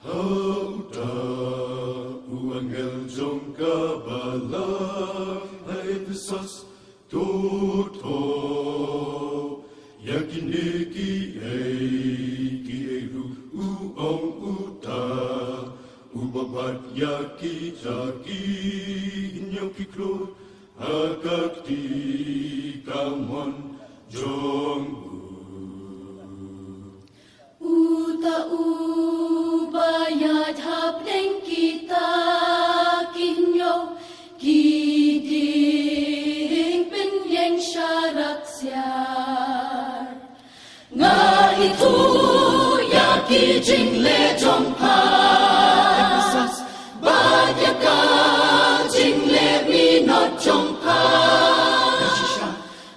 Hauta uangel jong kabala Ephesus toto yakiniki ki eru uong uta ubabat yaki jaki nyoki klo akakti kamon jong Uta ubayat hapdeng kita kinyo giding penyeng syarak siar nga itu yaki jingle jongpa badya ka jingle minot jongpa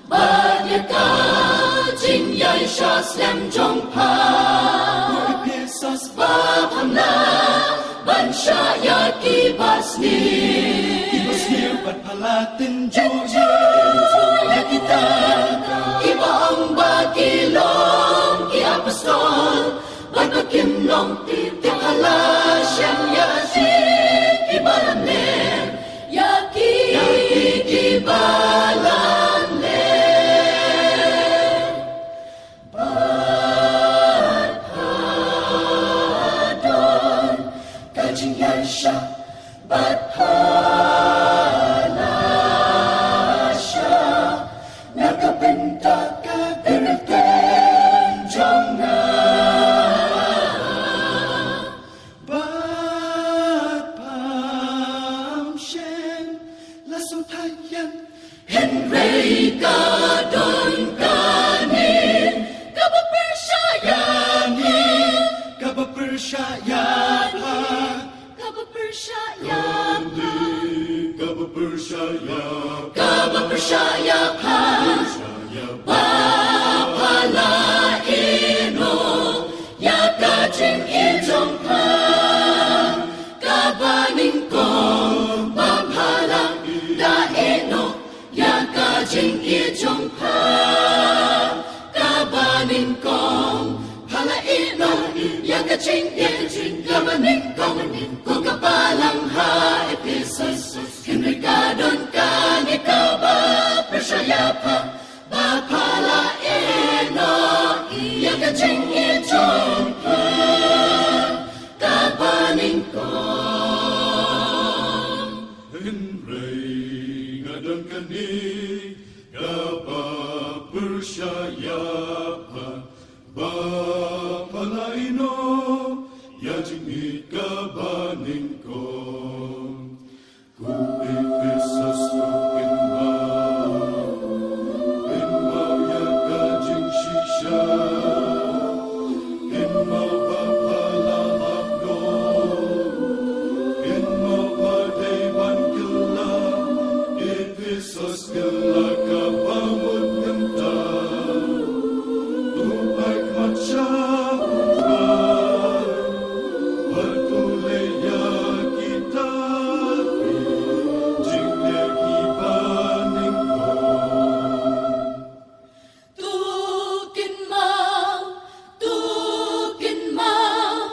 badya ka jingyay sya slam jongpa Bahamna bansya yaki basni Bat palatin juje ya kita iba ang bakilong ki apostol bagbakim long titik halasyang yasi ibalan ler yaki ibalan ler badhadon kajing yansya badhanasya nakabenta ka berten jonga Bat pamshen lasutayan Henry kadon kanin kabapersyayani kabapersyayapa kabapersyayapa bapalaino yakajing ijongpa kabaning kong bapala daeno yakajing ijongpa kabaning kong palaino yakajing kabaning kong kukapalang ha Ephesus Henry kadon kan ikaw ba persyaya pa bapalaino yakajing ijong pa kabaning kong Henry ngadon kani kapa persyaya bapalaino yajingit kabaning kong ku Ephesus pinma yakajing shisha pinma bapalahapno pinma padewan kela Ephesus kela kabamut nemta Tupak matcha Patuleya kita Jingle kibaning kong Tukin mau, tukin mau,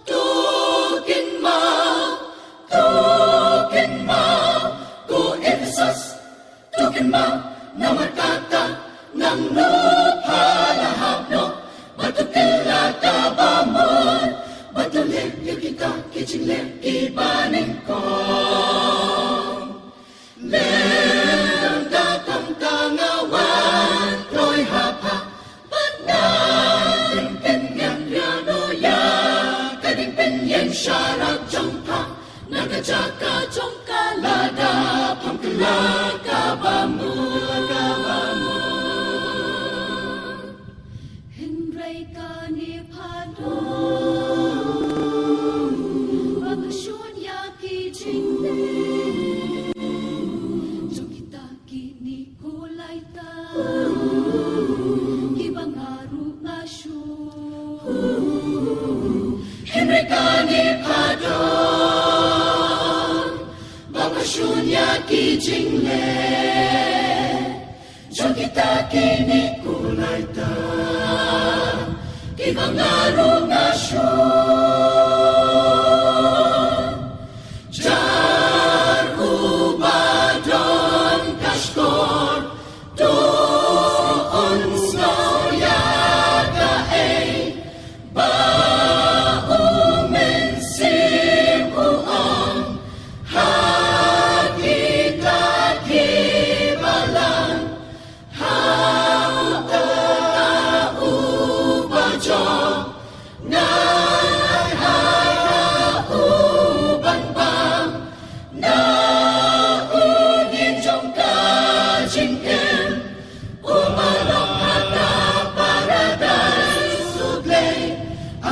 tukin mau, tukin mau, ku Ephesus, tukin mau, nama kata, nang lupalahapno, batu kila kabamon, batu lek kita, kicing lek ibaning kong. Leng kakang kangawan, Troy hapa, bandang penyang rianoya, kading penyang syarat jongpa, nagajaka jongka lada, pangkala kabamu. Henry kanipado, babasyon yaki jingle. Henry kanipadon babashunya kijingle jogita kini kulaita kibangaru ngasyo